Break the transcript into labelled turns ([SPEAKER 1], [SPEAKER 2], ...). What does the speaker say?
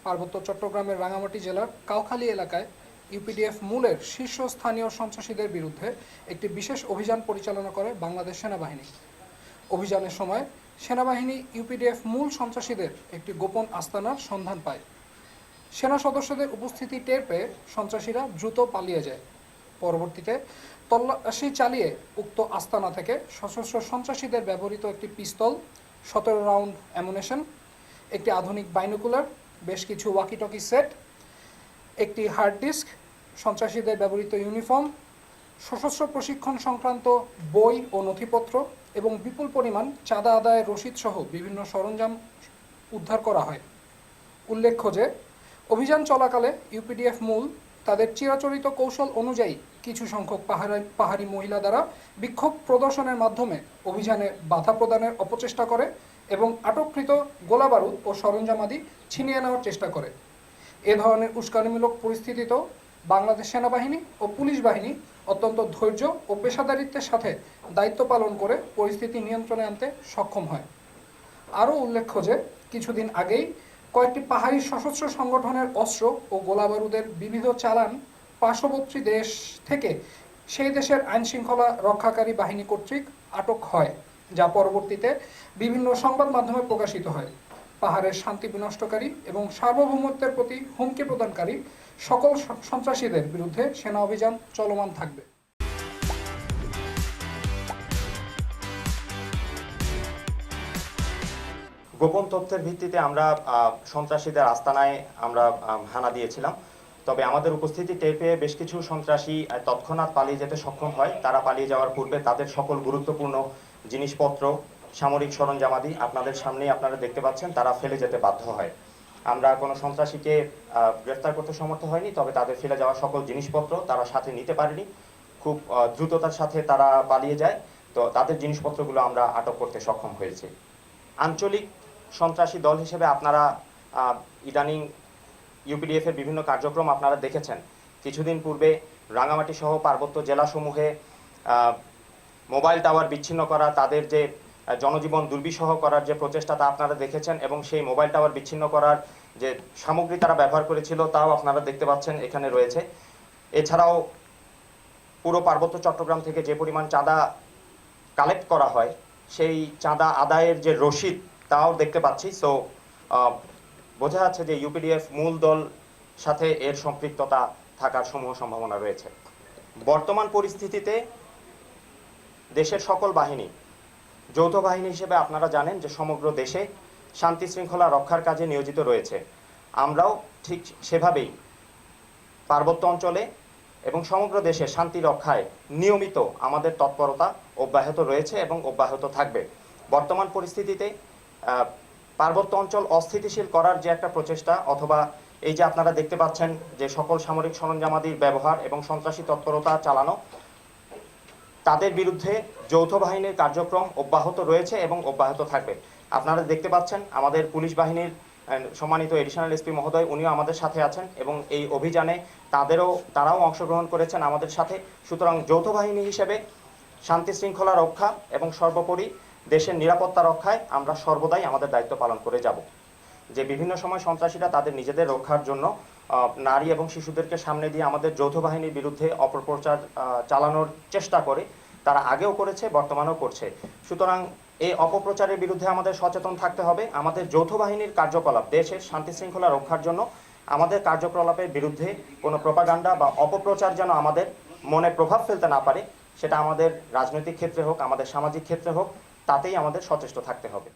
[SPEAKER 1] পার্বত্য চট্টগ্রামের রাঙামাটি জেলার কাউখালী এলাকায় ইউপিডিএফ মূলের শীর্ষস্থানীয় সন্ত্রাসীদের বিরুদ্ধে একটি বিশেষ অভিযান পরিচালনা করে বাংলাদেশ সেনাবাহিনী। অভিযানের সময় সেনাবাহিনী ইউপিডিএফ মূল সন্ত্রাসীদের একটি গোপন আস্তানার সন্ধান পায়। সেনা সদস্যদের উপস্থিতি টের পেয়ে সন্ত্রাসীরা দ্রুত পালিয়ে যায়। পরবর্তীতে তল্লাশি চালিয়ে উক্ত আস্তানা থেকে সশস্ত্র সন্ত্রাসীদের ব্যবহৃত একটি পিস্তল, 17 রাউন্ড অ্যামুনেশন, একটি আধুনিক বাইনোকুলার, বেশ কিছু ওয়াকিটকি সেট, একটি হার্ড ডিস্ক, সন্ত্রাসীদের ব্যবহৃত ইউনিফর্ম, সশস্ত্র প্রশিক্ষণ সংক্রান্ত বই ও নথিপত্র এবং বিপুল পরিমাণ চাঁদা আদায়ের রসিদ সহ বিভিন্ন সরঞ্জাম উদ্ধার করা হয়। উল্লেখ্য যে অভিযান চলাকালে ইউপিডিএফ মূল তাদের চিরাচরিত কৌশল অনুযায়ী কিছু সংখ্যক পাহাড়ি মহিলা দ্বারা বিক্ষোভ প্রদর্শনের মাধ্যমে অভিযানে বাধা প্রদানের অপচেষ্টা করে এবং আটককৃত গোলাবারুদ ও সরঞ্জামাদি ছিনিয়ে নেওয়ার চেষ্টা করে। এ ধরনের উস্কানিমূলক পরিস্থিতিতেও বাংলাদেশ সেনাবাহিনী ও পুলিশ বাহিনী অত্যন্ত ধৈর্য ও পেশাদারিত্বের সাথে দায়িত্ব পালন করে পরিস্থিতি নিয়ন্ত্রণে আনতে সক্ষম হয়। আরও উল্লেখ্য যে কিছুদিন আগেই কয়েকটি পাহাড়ি সশস্ত্র সংগঠনের অস্ত্র ও গোলাবারুদের বিবিধ চালান পার্শ্ববর্তী দেশ থেকে সেই দেশের আইনশৃঙ্খলা রক্ষাকারী বাহিনী কর্তৃক আটক হয়, যা পরবর্তীতে বিভিন্ন সংবাদ মাধ্যমে প্রকাশিত হয়। পাহাড়ের শান্তি বিনষ্টকারী এবং সার্বভৌমত্বের প্রতি হুমকি প্রদানকারী সকল সন্ত্রাসীদের বিরুদ্ধে সেনা অভিযান চলমান থাকবে।
[SPEAKER 2] গোপন তথ্যের ভিত্তিতে আমরা সন্ত্রাসীদের আস্তানায় আমরা হানা দিয়েছিলাম। তবে আমাদের উপস্থিতি টের পেয়ে বেশ কিছু সন্ত্রাসী তৎক্ষণাৎ পালিয়ে যেতে সক্ষম হয়। তারা পালিয়ে যাওয়ার পূর্বে তাদের সকল গুরুত্বপূর্ণ জিনিসপত্র, সামরিক সরঞ্জামাদি আপনাদের সামনেই আপনারা দেখতে পাচ্ছেন, তারা ফেলে যেতে বাধ্য হয়। আমরা কোনো সন্ত্রাসীকে গ্রেফতার করতে সমর্থ হয়নি, তবে তাদের ফেলে যাওয়া সকল জিনিসপত্র তারা সাথে নিতে পারেনি। খুব দ্রুততার সাথে তারা পালিয়ে যায়। তো তাদের জিনিসপত্রগুলো আমরা আটক করতে সক্ষম হয়েছি। আঞ্চলিক সন্ত্রাসী দল হিসেবে আপনারা ইদানিং ইউপিডিএফ এর বিভিন্ন কার্যক্রম আপনারা দেখেছেন। কিছুদিন পূর্বে রাঙামাটি সহ পার্বত্য জেলাসমূহে মোবাইল টাওয়ার বিচ্ছিন্ন করা, তাদের যে জনজীবন দুর্বিষহ করার যে প্রচেষ্টা তা আপনারা দেখেছেন, এবং সেই মোবাইল টাওয়ার বিচ্ছিন্ন করার যে সামগ্রী তারা ব্যবহার করেছিল তাও আপনারা দেখতে পাচ্ছেন এখানে রয়েছে। এছাড়াও পুরো পার্বত্য চট্টগ্রাম থেকে যে পরিমাণ চাঁদা কালেক্ট করা হয় সেই চাঁদা আদায়ের যে রসিদ তাও দেখতে পাচ্ছি। সো বোঝা যাচ্ছে যে ইউপিডিএফ মূল দল সাথে এর সম্পৃক্ততা থাকার সমূহ সম্ভাবনা রয়েছে। বর্তমান পরিস্থিতিতে দেশের সকল বাহিনী যৌথ বাহিনী হিসেবে আপনারা জানেন যে সমগ্র দেশে শান্তি শৃঙ্খলা রক্ষার কাজে নিয়োজিত রয়েছে। আমরাও ঠিক সেভাবেই পার্বত্য অঞ্চলে এবং সমগ্র দেশে শান্তি রক্ষায় নিয়মিত আমাদের তৎপরতা অব্যাহত রয়েছে এবং অব্যাহত থাকবে। বর্তমান পরিস্থিতিতে পার্বত্য অঞ্চল অস্থিতিশীল করার যে একটা প্রচেষ্টা, অথবা এই যে আপনারা দেখতে পাচ্ছেন যে সকল সামরিক সরঞ্জামাদির ব্যবহার এবং সন্ত্রাসী তৎপরতা চালানো, তাদের বিরুদ্ধে যৌথ বাহিনীর কার্যক্রম অব্যাহত রয়েছে এবং অব্যাহত থাকবে। আপনারা দেখতে পাচ্ছেন আমাদের পুলিশ বাহিনীর সম্মানিত এডিশনাল এসপি মহোদয়, উনিও আমাদের সাথে আছেন এবং এই অভিযানে তারাও অংশগ্রহণ করেছেন আমাদের সাথে। সুতরাং যৌথ বাহিনী হিসেবে শান্তি শৃঙ্খলা রক্ষা এবং সর্বোপরি দেশের নিরাপত্তা রক্ষায় আমরা সর্বদাই আমাদের দায়িত্ব পালন করে যাব। যে বিভিন্ন সময় সন্ত্রাসীরা তাদের নিজেদের রক্ষার জন্য নারী এবং শিশুদেরকে সামনে দিয়ে আমাদের যৌথ বাহিনীর বিরুদ্ধে অপপ্রচার চালানোর চেষ্টা করে, তারা আগেও করেছে, বর্তমানেও করছে। সুতরাং এই অপপ্রচারের বিরুদ্ধে আমাদের সচেতন থাকতে হবে। আমাদের যৌথ বাহিনীর কার্যকলাপ দেশের শান্তি শৃঙ্খলা রক্ষার জন্য, আমাদের কার্যকলাপের বিরুদ্ধে কোনো প্রোপাগান্ডা বা অপপ্রচার যেন আমাদের মনে প্রভাব ফেলতে না পারে, সেটা আমাদের রাজনৈতিক ক্ষেত্রে হোক, আমাদের সামাজিক ক্ষেত্রে হোক, তাতেই আমাদের সচেষ্ট থাকতে হবে।